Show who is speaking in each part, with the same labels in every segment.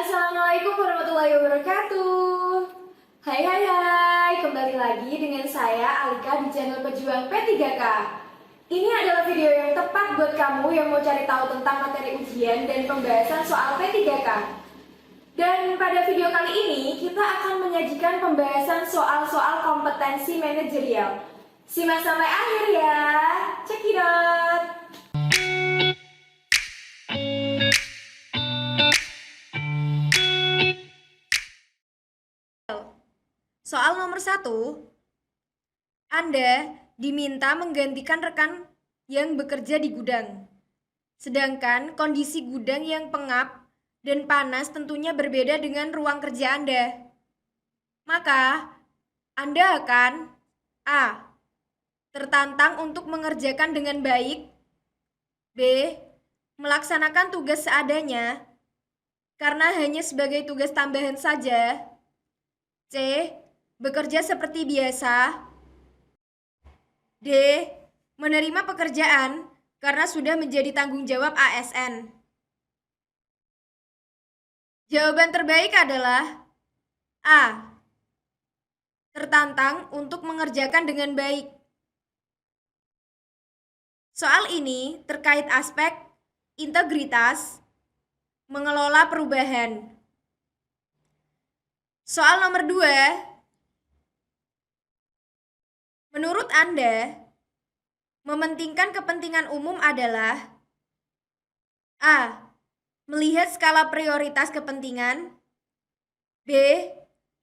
Speaker 1: Assalamualaikum warahmatullahi wabarakatuh. Hai, kembali lagi dengan saya Alika di channel Pejuang P3K. Ini adalah video yang tepat buat kamu yang mau cari tahu tentang materi ujian dan pembahasan soal P3K. Dan pada video kali ini kita akan menyajikan pembahasan soal-soal kompetensi manajerial. Simak sampai akhir ya. Check it out. Soal nomor 1, Anda diminta menggantikan rekan yang bekerja di gudang. Sedangkan kondisi gudang yang pengap dan panas tentunya berbeda dengan ruang kerja Anda. Maka, Anda akan A. Tertantang untuk mengerjakan dengan baik. B. Melaksanakan tugas seadanya karena hanya sebagai tugas tambahan saja. C. Bekerja seperti biasa. D. Menerima pekerjaan karena sudah menjadi tanggung jawab ASN. Jawaban terbaik adalah A. Tertantang untuk mengerjakan dengan baik. Soal ini terkait aspek integritas mengelola perubahan. Soal nomor 2. Menurut Anda, mementingkan kepentingan umum adalah A. Melihat skala prioritas kepentingan. B.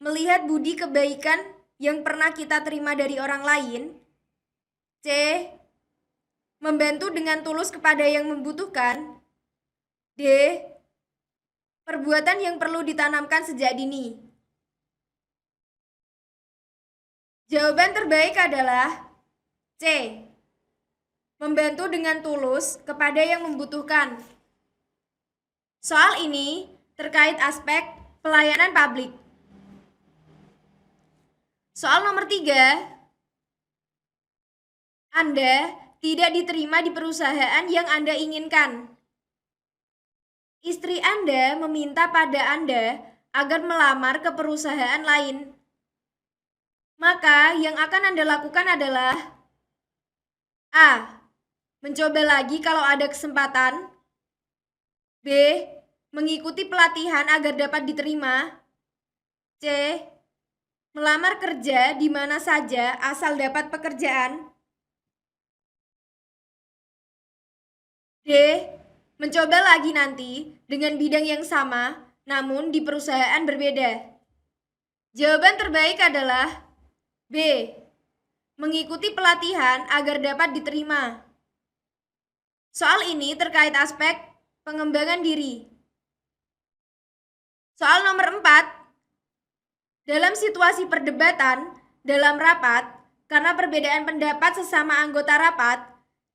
Speaker 1: Melihat budi kebaikan yang pernah kita terima dari orang lain. C. Membantu dengan tulus kepada yang membutuhkan. D. Perbuatan yang perlu ditanamkan sejak dini. Jawaban terbaik adalah C. Membantu dengan tulus kepada yang membutuhkan. Soal ini terkait aspek pelayanan publik. Soal nomor 3. Anda tidak diterima di perusahaan yang Anda inginkan. Istri Anda meminta pada Anda agar melamar ke perusahaan lain. Maka yang akan Anda lakukan adalah A. Mencoba lagi kalau ada kesempatan. B. Mengikuti pelatihan agar dapat diterima. C. Melamar kerja di mana saja asal dapat pekerjaan. D. Mencoba lagi nanti dengan bidang yang sama namun di perusahaan berbeda. Jawaban terbaik adalah B. Mengikuti pelatihan agar dapat diterima. Soal ini terkait aspek pengembangan diri. Soal nomor 4. Dalam situasi perdebatan dalam rapat, karena perbedaan pendapat sesama anggota rapat,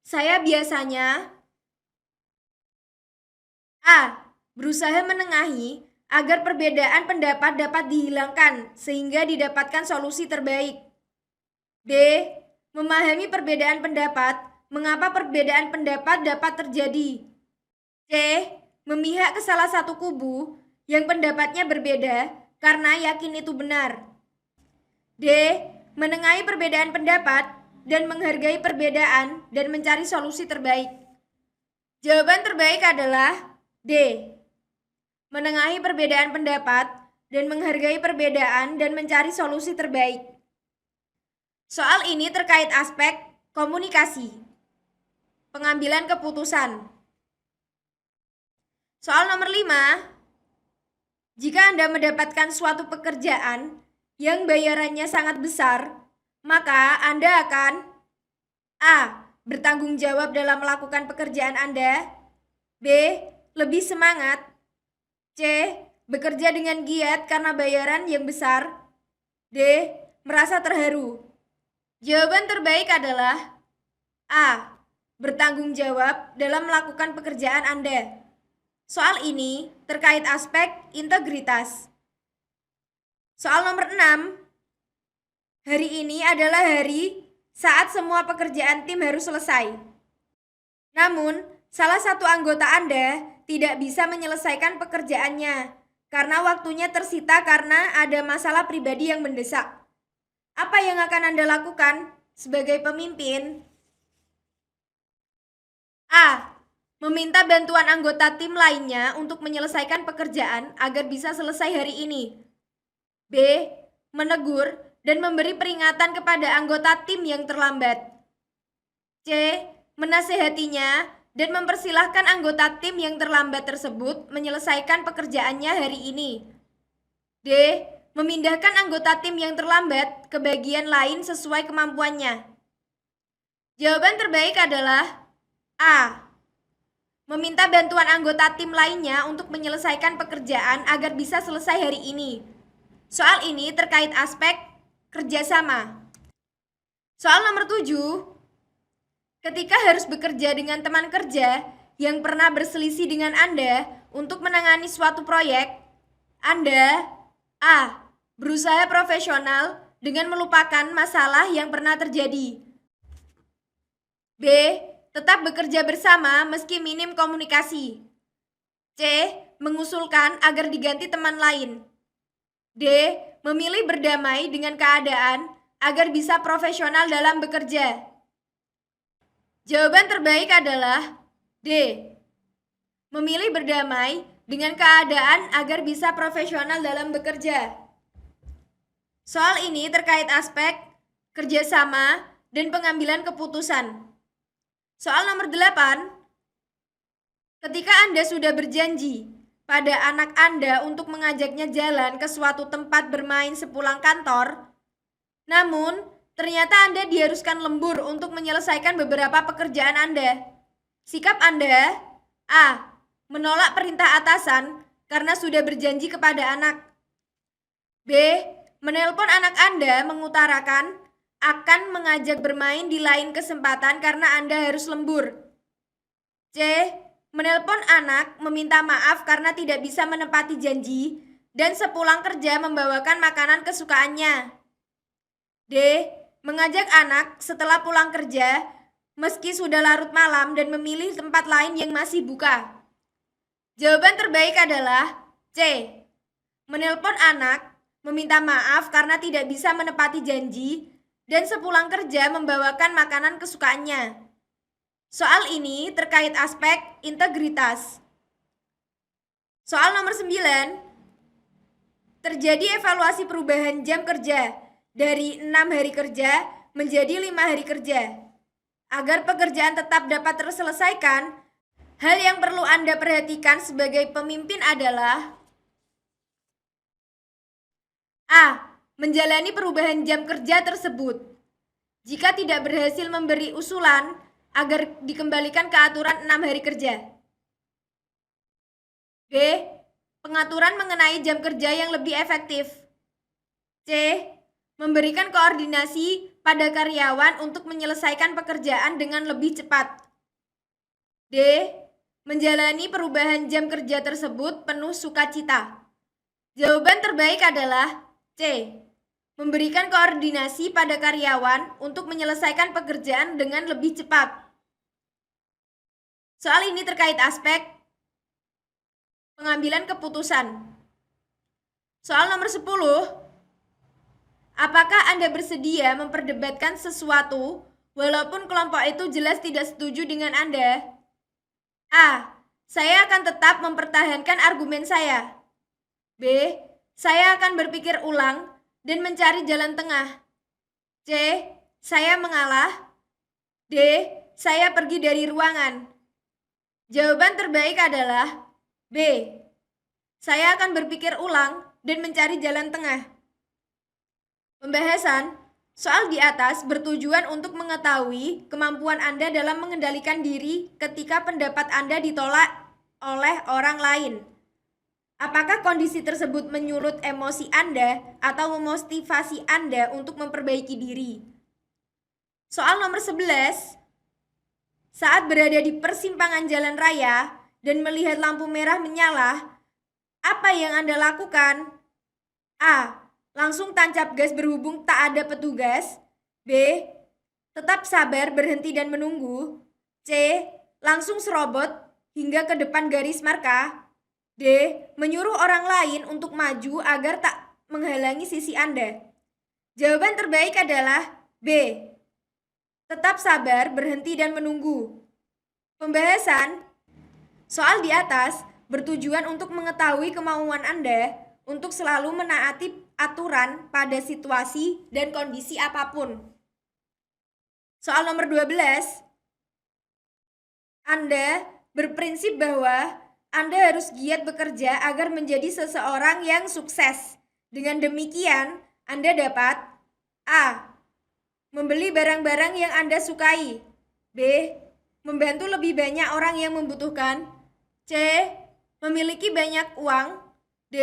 Speaker 1: saya biasanya A. Berusaha menengahi agar perbedaan pendapat dapat dihilangkan sehingga didapatkan solusi terbaik. B. Memahami perbedaan pendapat, mengapa perbedaan pendapat dapat terjadi. C. Memihak ke salah satu kubu yang pendapatnya berbeda karena yakin itu benar. D. Menengahi perbedaan pendapat dan menghargai perbedaan dan mencari solusi terbaik. Jawaban terbaik adalah D. Menengahi perbedaan pendapat dan menghargai perbedaan dan mencari solusi terbaik. Soal ini terkait aspek komunikasi, pengambilan keputusan. Soal nomor 5. Jika Anda mendapatkan suatu pekerjaan yang bayarannya sangat besar, maka Anda akan A. Bertanggung jawab dalam melakukan pekerjaan Anda. B. Lebih semangat. C. Bekerja dengan giat karena bayaran yang besar. D. Merasa terharu. Jawaban terbaik adalah A. Bertanggung jawab dalam melakukan pekerjaan Anda. Soal ini terkait aspek integritas. Soal nomor 6. Hari ini adalah hari saat semua pekerjaan tim harus selesai. Namun, salah satu anggota Anda tidak bisa menyelesaikan pekerjaannya karena waktunya tersita karena ada masalah pribadi yang mendesak. Apa yang akan Anda lakukan sebagai pemimpin? A. Meminta bantuan anggota tim lainnya untuk menyelesaikan pekerjaan agar bisa selesai hari ini. B. Menegur dan memberi peringatan kepada anggota tim yang terlambat. C. Menasehatinya dan mempersilahkan anggota tim yang terlambat tersebut menyelesaikan pekerjaannya hari ini. D. Memindahkan anggota tim yang terlambat ke bagian lain sesuai kemampuannya. Jawaban terbaik adalah A. Meminta bantuan anggota tim lainnya untuk menyelesaikan pekerjaan agar bisa selesai hari ini. Soal ini terkait aspek kerjasama. Soal nomor 7. Ketika harus bekerja dengan teman kerja yang pernah berselisih dengan Anda untuk menangani suatu proyek, Anda A. Berusaha profesional dengan melupakan masalah yang pernah terjadi. B. Tetap bekerja bersama meski minim komunikasi. C. Mengusulkan agar diganti teman lain. D. Memilih berdamai dengan keadaan agar bisa profesional dalam bekerja. Jawaban terbaik adalah D. Memilih berdamai dengan keadaan agar bisa profesional dalam bekerja. Soal ini terkait aspek kerjasama dan pengambilan keputusan. Soal nomor 8. Ketika Anda sudah berjanji pada anak Anda untuk mengajaknya jalan ke suatu tempat bermain sepulang kantor, namun ternyata Anda diharuskan lembur untuk menyelesaikan beberapa pekerjaan Anda. Sikap Anda A. Menolak perintah atasan karena sudah berjanji kepada anak. B. Menelpon anak Anda mengutarakan akan mengajak bermain di lain kesempatan karena Anda harus lembur. C. Menelpon anak meminta maaf karena tidak bisa menepati janji dan sepulang kerja membawakan makanan kesukaannya. D. Mengajak anak setelah pulang kerja meski sudah larut malam dan memilih tempat lain yang masih buka. Jawaban terbaik adalah C. Menelpon anak meminta maaf karena tidak bisa menepati janji dan sepulang kerja membawakan makanan kesukaannya. Soal ini terkait aspek integritas. Soal nomor 9. Terjadi evaluasi perubahan jam kerja dari 6 hari kerja menjadi 5 hari kerja. Agar pekerjaan tetap dapat terselesaikan, hal yang perlu Anda perhatikan sebagai pemimpin adalah A. Menjalani perubahan jam kerja tersebut. Jika tidak berhasil memberi usulan agar dikembalikan ke aturan 6 hari kerja. B. Pengaturan mengenai jam kerja yang lebih efektif. C. Memberikan koordinasi pada karyawan untuk menyelesaikan pekerjaan dengan lebih cepat. D. Menjalani perubahan jam kerja tersebut penuh sukacita. Jawaban terbaik adalah C. Memberikan koordinasi pada karyawan untuk menyelesaikan pekerjaan dengan lebih cepat. Soal ini terkait aspek pengambilan keputusan. Soal nomor 10. Apakah Anda bersedia memperdebatkan sesuatu walaupun kelompok itu jelas tidak setuju dengan Anda? A. Saya akan tetap mempertahankan argumen saya. B. Saya akan berpikir ulang dan mencari jalan tengah. C. Saya mengalah. D. Saya pergi dari ruangan. Jawaban terbaik adalah B. Saya akan berpikir ulang dan mencari jalan tengah. Pembahasan soal di atas bertujuan untuk mengetahui kemampuan Anda dalam mengendalikan diri ketika pendapat Anda ditolak oleh orang lain. Apakah kondisi tersebut menyurut emosi Anda atau memotivasi Anda untuk memperbaiki diri? Soal nomor 11. Saat berada di persimpangan jalan raya dan melihat lampu merah menyala, apa yang Anda lakukan? A. Langsung tancap gas berhubung tak ada petugas. B. Tetap sabar berhenti dan menunggu. C. Langsung serobot hingga ke depan garis marka. D. Menyuruh orang lain untuk maju agar tak menghalangi sisi Anda. Jawaban terbaik adalah B. Tetap sabar, berhenti dan menunggu. Pembahasan soal di atas bertujuan untuk mengetahui kemauan Anda untuk selalu menaati aturan pada situasi dan kondisi apapun. Soal nomor 12. Anda berprinsip bahwa Anda harus giat bekerja agar menjadi seseorang yang sukses. Dengan demikian, Anda dapat A. Membeli barang-barang yang Anda sukai. B. Membantu lebih banyak orang yang membutuhkan. C. Memiliki banyak uang. D.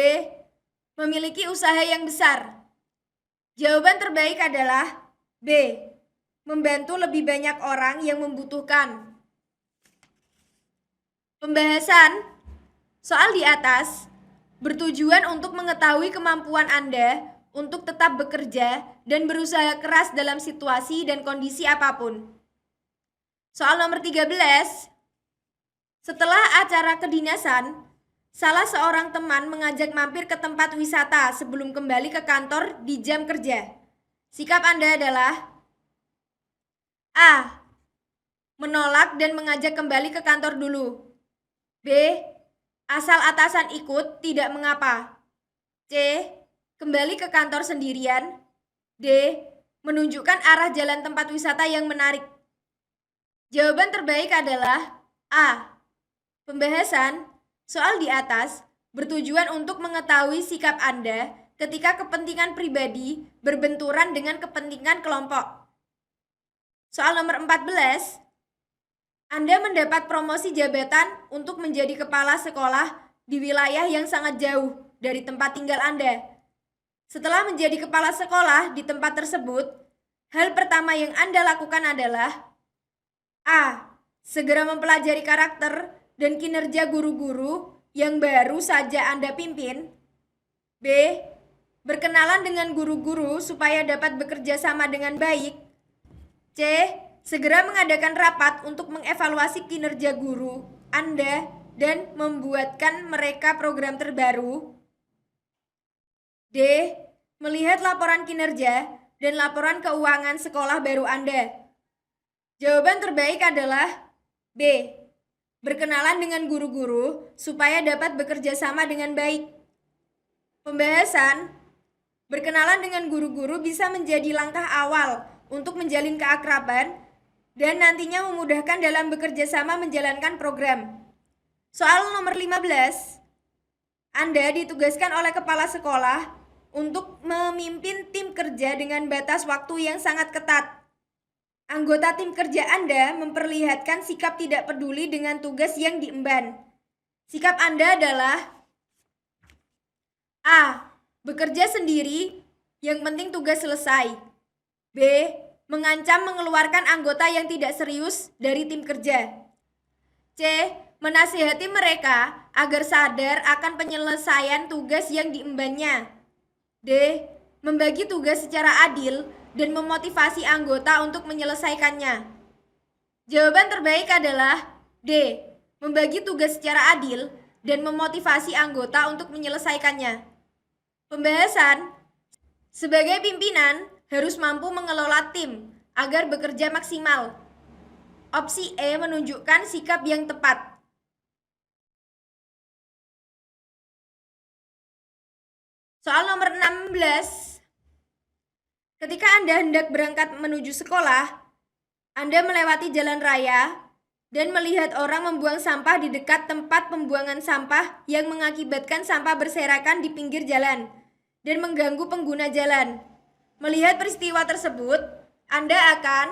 Speaker 1: Memiliki usaha yang besar. Jawaban terbaik adalah B. Membantu lebih banyak orang yang membutuhkan. Pembahasan soal di atas bertujuan untuk mengetahui kemampuan Anda untuk tetap bekerja dan berusaha keras dalam situasi dan kondisi apapun. Soal nomor 13. Setelah acara kedinasan, salah seorang teman mengajak mampir ke tempat wisata sebelum kembali ke kantor di jam kerja. Sikap Anda adalah A. Menolak dan mengajak kembali ke kantor dulu. B. Asal atasan ikut, tidak mengapa. C. Kembali ke kantor sendirian. D. Menunjukkan arah jalan tempat wisata yang menarik. Jawaban terbaik adalah A. Pembahasan soal di atas bertujuan untuk mengetahui sikap Anda ketika kepentingan pribadi berbenturan dengan kepentingan kelompok. Soal nomor 14. Anda mendapat promosi jabatan untuk menjadi kepala sekolah di wilayah yang sangat jauh dari tempat tinggal Anda. Setelah menjadi kepala sekolah di tempat tersebut, hal pertama yang Anda lakukan adalah A. Segera mempelajari karakter dan kinerja guru-guru yang baru saja Anda pimpin. B. Berkenalan dengan guru-guru supaya dapat bekerja sama dengan baik. C. Segera mengadakan rapat untuk mengevaluasi kinerja guru Anda dan membuatkan mereka program terbaru. D. Melihat laporan kinerja dan laporan keuangan sekolah baru Anda. Jawaban terbaik adalah B. Berkenalan dengan guru-guru supaya dapat bekerja sama dengan baik. Pembahasan berkenalan dengan guru-guru bisa menjadi langkah awal untuk menjalin keakraban dan nantinya memudahkan dalam bekerja sama menjalankan program. Soal nomor 15. Anda ditugaskan oleh kepala sekolah untuk memimpin tim kerja dengan batas waktu yang sangat ketat. Anggota tim kerja Anda memperlihatkan sikap tidak peduli dengan tugas yang diemban. Sikap Anda adalah A. Bekerja sendiri, yang penting tugas selesai. B. Mengancam mengeluarkan anggota yang tidak serius dari tim kerja. C. Menasihati mereka agar sadar akan penyelesaian tugas yang diembannya. D. Membagi tugas secara adil dan memotivasi anggota untuk menyelesaikannya. Jawaban terbaik adalah D. Membagi tugas secara adil dan memotivasi anggota untuk menyelesaikannya. Pembahasan sebagai pimpinan harus mampu mengelola tim agar bekerja maksimal. Opsi E menunjukkan sikap yang tepat. Soal nomor 16. Ketika Anda hendak berangkat menuju sekolah, Anda melewati jalan raya dan melihat orang membuang sampah di dekat tempat pembuangan sampah yang mengakibatkan sampah berserakan di pinggir jalan dan mengganggu pengguna jalan. Melihat peristiwa tersebut, Anda akan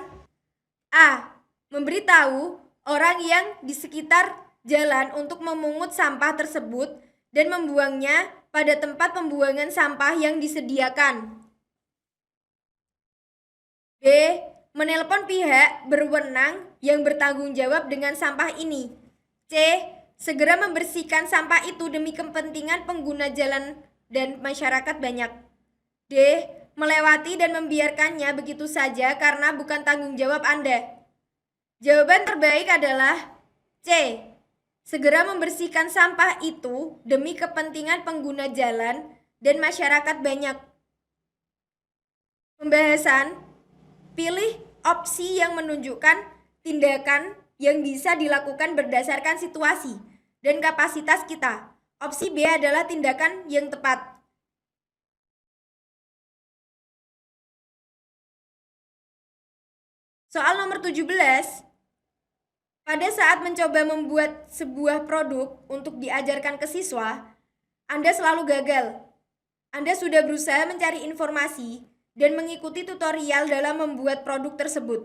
Speaker 1: A. Memberitahu orang yang di sekitar jalan untuk memungut sampah tersebut dan membuangnya pada tempat pembuangan sampah yang disediakan. B. Menelpon pihak berwenang yang bertanggung jawab dengan sampah ini. C. Segera membersihkan sampah itu demi kepentingan pengguna jalan dan masyarakat banyak. D. Melewati dan membiarkannya begitu saja karena bukan tanggung jawab Anda. Jawaban terbaik adalah C. segera membersihkan sampah itu demi kepentingan pengguna jalan dan masyarakat banyak. Pembahasan, pilih opsi yang menunjukkan tindakan yang bisa dilakukan berdasarkan situasi dan kapasitas kita. Opsi B adalah tindakan yang tepat. Soal nomor 17. Pada saat mencoba membuat sebuah produk untuk diajarkan ke siswa, Anda selalu gagal. Anda sudah berusaha mencari informasi dan mengikuti tutorial dalam membuat produk tersebut.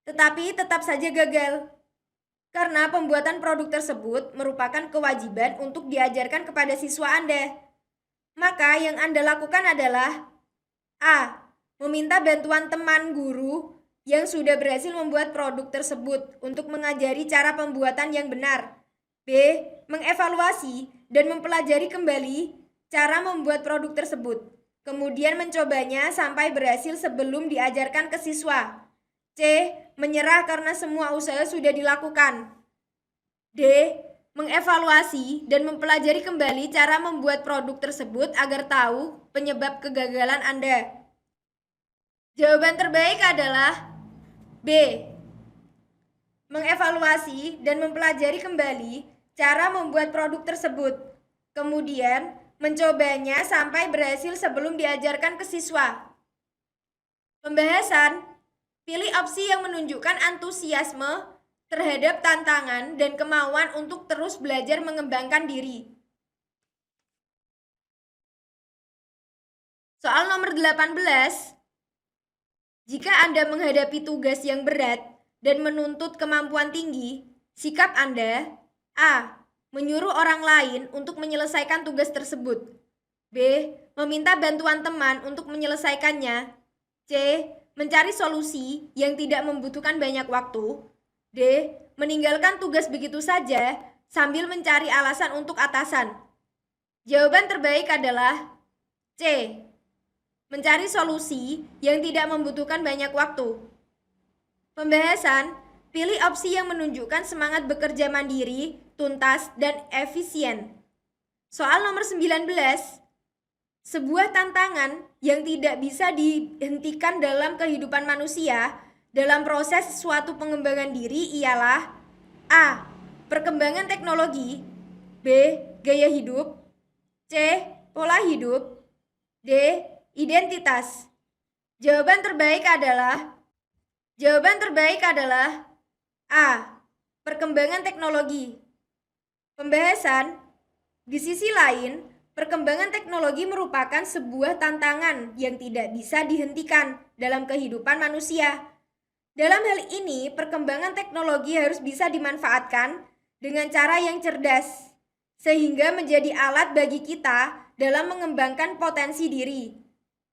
Speaker 1: Tetapi tetap saja gagal. Karena pembuatan produk tersebut merupakan kewajiban untuk diajarkan kepada siswa Anda. Maka yang Anda lakukan adalah A. Meminta bantuan teman guru yang sudah berhasil membuat produk tersebut untuk mengajari cara pembuatan yang benar. B. Mengevaluasi dan mempelajari kembali cara membuat produk tersebut. Kemudian mencobanya sampai berhasil sebelum diajarkan ke siswa. C. Menyerah karena semua usaha sudah dilakukan. D. Mengevaluasi dan mempelajari kembali cara membuat produk tersebut agar tahu penyebab kegagalan Anda. Jawaban terbaik adalah B. Mengevaluasi dan mempelajari kembali cara membuat produk tersebut. Kemudian mencobanya sampai berhasil sebelum diajarkan ke siswa. Pembahasan, pilih opsi yang menunjukkan antusiasme terhadap tantangan dan kemauan untuk terus belajar mengembangkan diri. Soal nomor 18. Jika Anda menghadapi tugas yang berat dan menuntut kemampuan tinggi, sikap Anda A. Menyuruh orang lain untuk menyelesaikan tugas tersebut. B. Meminta bantuan teman untuk menyelesaikannya. C. Mencari solusi yang tidak membutuhkan banyak waktu. D. Meninggalkan tugas begitu saja sambil mencari alasan untuk atasan. Jawaban terbaik adalah C. Mencari solusi yang tidak membutuhkan banyak waktu. Pembahasan, pilih opsi yang menunjukkan semangat bekerja mandiri, tuntas, dan efisien. Soal nomor 19. Sebuah tantangan yang tidak bisa dihentikan dalam kehidupan manusia dalam proses suatu pengembangan diri ialah A. Perkembangan teknologi. B. Gaya hidup. C. Pola hidup. D. Identitas. Jawaban terbaik adalah A. Perkembangan teknologi. Pembahasan, di sisi lain, perkembangan teknologi merupakan sebuah tantangan yang tidak bisa dihentikan dalam kehidupan manusia. Dalam hal ini, perkembangan teknologi harus bisa dimanfaatkan dengan cara yang cerdas, sehingga menjadi alat bagi kita dalam mengembangkan potensi diri.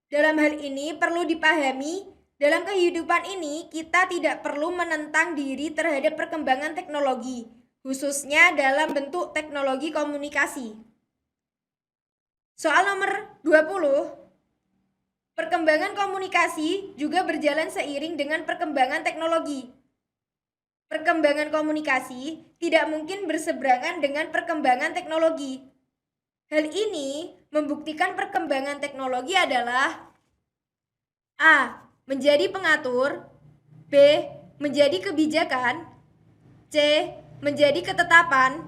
Speaker 1: Dalam hal ini perlu dipahami, dalam kehidupan ini kita tidak perlu menentang diri terhadap perkembangan teknologi, khususnya dalam bentuk teknologi komunikasi. Soal nomor 20. Perkembangan komunikasi juga berjalan seiring dengan perkembangan teknologi. Perkembangan komunikasi tidak mungkin berseberangan dengan perkembangan teknologi. Hal ini membuktikan perkembangan teknologi adalah A. Menjadi pengatur. B. Menjadi kebijakan. C. Menjadi ketetapan.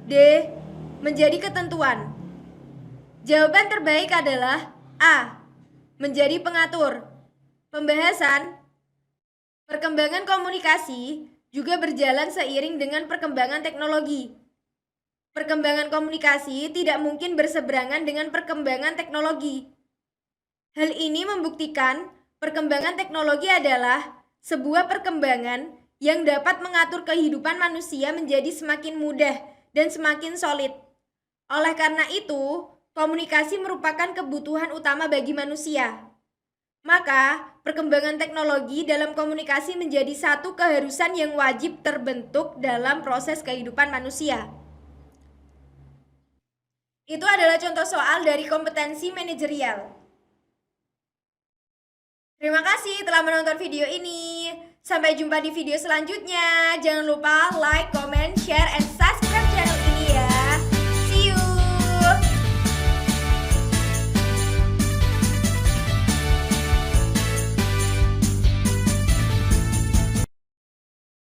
Speaker 1: D. Menjadi ketentuan. Jawaban terbaik adalah A. Menjadi pengatur. Pembahasan, perkembangan komunikasi juga berjalan seiring dengan perkembangan teknologi. Perkembangan komunikasi tidak mungkin berseberangan dengan perkembangan teknologi. Hal ini membuktikan perkembangan teknologi adalah sebuah perkembangan yang dapat mengatur kehidupan manusia menjadi semakin mudah dan semakin solid. Oleh karena itu, komunikasi merupakan kebutuhan utama bagi manusia. Maka, perkembangan teknologi dalam komunikasi menjadi satu keharusan yang wajib terbentuk dalam proses kehidupan manusia. Itu adalah contoh soal dari kompetensi manajerial. Terima kasih telah menonton video ini. Sampai jumpa di video selanjutnya. Jangan lupa like, comment, share, and subscribe.